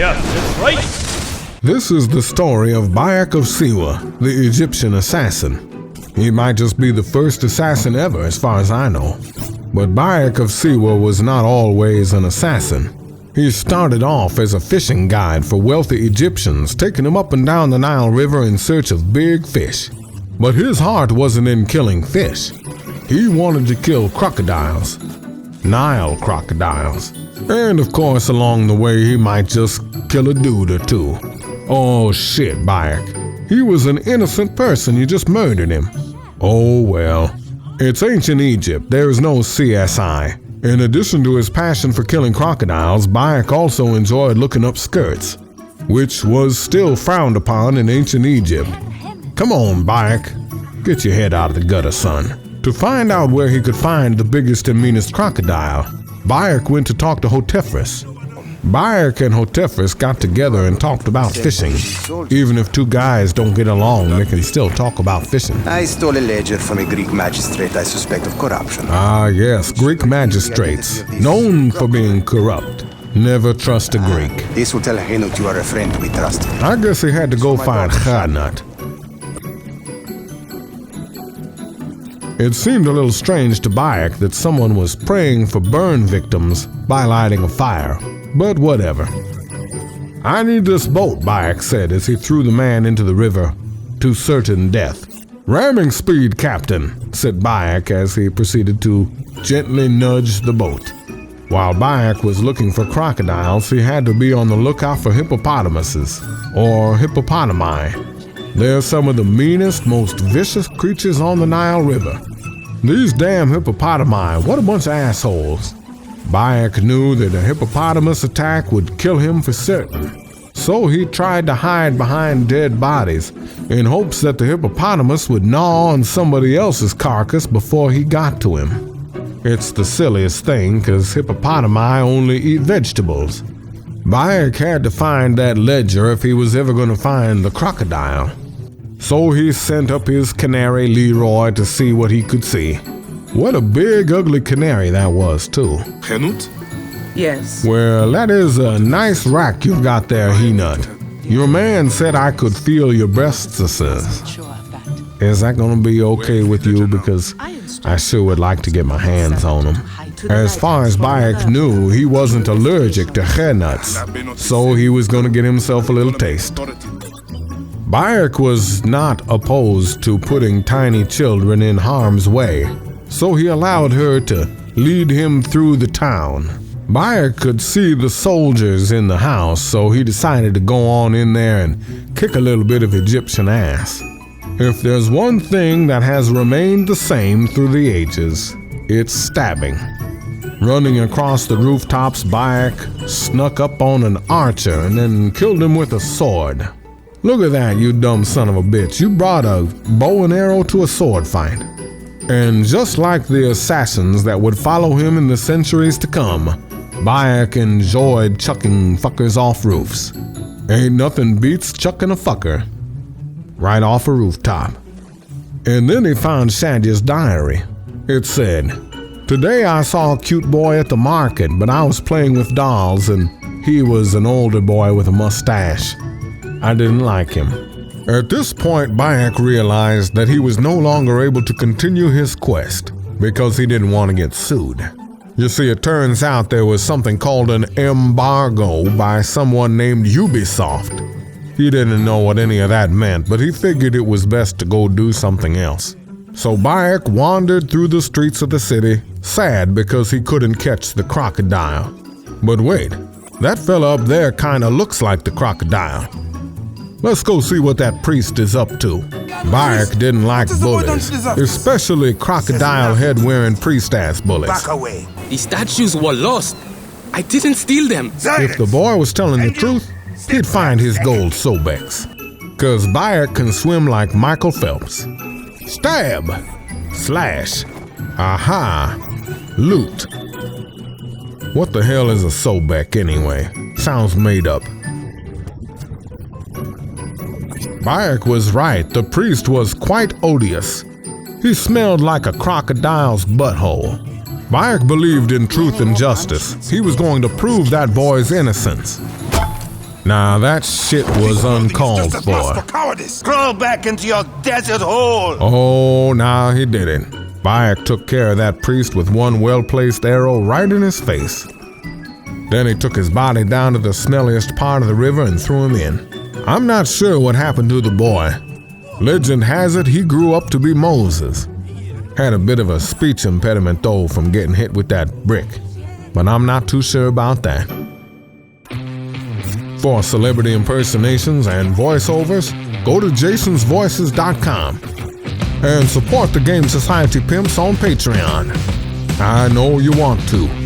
Yeah, that's right. This is the story of Bayek of Siwa, the Egyptian assassin. He might just be the first assassin ever as far as I know. But Bayek of Siwa was not always an assassin. He started off as a fishing guide for wealthy Egyptians, taking them up and down the Nile River in search of big fish. But his heart wasn't in killing fish. He wanted to kill crocodiles. Nile crocodiles. And of course, along the way, he might just kill a dude or two. Oh shit, Bayek. He was an innocent person, you just murdered him. Oh well. It's ancient Egypt, there is no CSI. In addition to his passion for killing crocodiles, Bayek also enjoyed looking up skirts, which was still frowned upon in ancient Egypt. Come on, Bayek. Get your head out of the gutter, son. To find out where he could find the biggest and meanest crocodile, Bayek went to talk to Hotephres. Bayek and Hotephres got together and talked about fishing. Even if two guys don't get along, they can still talk about fishing. I stole a ledger from a Greek magistrate I suspect of corruption. Ah yes, Greek magistrates, known for being corrupt. Never trust a Greek. This will tell Henut you are a friend we trust. I guess he had to go find Henut. It seemed a little strange to Bayek that someone was praying for burn victims by lighting a fire, but whatever. I need this boat, Bayek said as he threw the man into the river to certain death. Ramming speed, Captain, said Bayek as he proceeded to gently nudge the boat. While Bayek was looking for crocodiles, he had to be on the lookout for hippopotamuses, or hippopotami. They're some of the meanest, most vicious creatures on the Nile River. These damn hippopotami, what a bunch of assholes. Bayek knew that a hippopotamus attack would kill him for certain. So he tried to hide behind dead bodies in hopes that the hippopotamus would gnaw on somebody else's carcass before he got to him. It's the silliest thing, because hippopotami only eat vegetables. Bayek had to find that ledger if he was ever going to find the crocodile. So he sent up his canary Leroy to see what he could see. What a big ugly canary that was too. Henut? Yes. Well, that is a nice rack you've got there, Henut. Your man said I could feel your breasts. Is that gonna be okay with you? Because I sure would like to get my hands on them. As far as Bayek knew, he wasn't allergic to hair nuts, so he was gonna get himself a little taste. Bayek was not opposed to putting tiny children in harm's way, so he allowed her to lead him through the town. Bayek could see the soldiers in the house, so he decided to go on in there and kick a little bit of Egyptian ass. If there's one thing that has remained the same through the ages, it's stabbing. Running across the rooftops, Bayek snuck up on an archer and then killed him with a sword. Look at that, you dumb son of a bitch. You brought a bow and arrow to a sword fight. And just like the assassins that would follow him in the centuries to come, Bayek enjoyed chucking fuckers off roofs. Ain't nothing beats chucking a fucker right off a rooftop. And then he found Shadia's diary. It said, "Today I saw a cute boy at the market, but I was playing with dolls and he was an older boy with a mustache. I didn't like him." At this point, Bayek realized that he was no longer able to continue his quest because he didn't want to get sued. You see, it turns out there was something called an embargo by someone named Ubisoft. He didn't know what any of that meant, but he figured it was best to go do something else. So Bayek wandered through the streets of the city, sad because he couldn't catch the crocodile. But wait, that fella up there kinda looks like the crocodile. Let's go see what that priest is up to. Bayek didn't like bullies, especially crocodile head-wearing priest-ass bullies. Back away. The statues were lost. I didn't steal them. If the boy was telling the truth, he'd find his gold Sobex. Cause Bayek can swim like Michael Phelps. Stab! Slash! Aha! Loot! What the hell is a Sobek anyway? Sounds made up. Bayek was right, the priest was quite odious. He smelled like a crocodile's butthole. Bayek believed in truth and justice. He was going to prove that boy's innocence. Now that shit was uncalled for. Cowardice. Crawl back into your desert hole. Oh, now he didn't. Bayek took care of that priest with one well-placed arrow right in his face. Then he took his body down to the smelliest part of the river and threw him in. I'm not sure what happened to the boy. Legend has it he grew up to be Moses. Had a bit of a speech impediment though from getting hit with that brick, but I'm not too sure about that. For celebrity impersonations and voiceovers, go to jasonsvoices.com and support the Game Society Pimps on Patreon. I know you want to.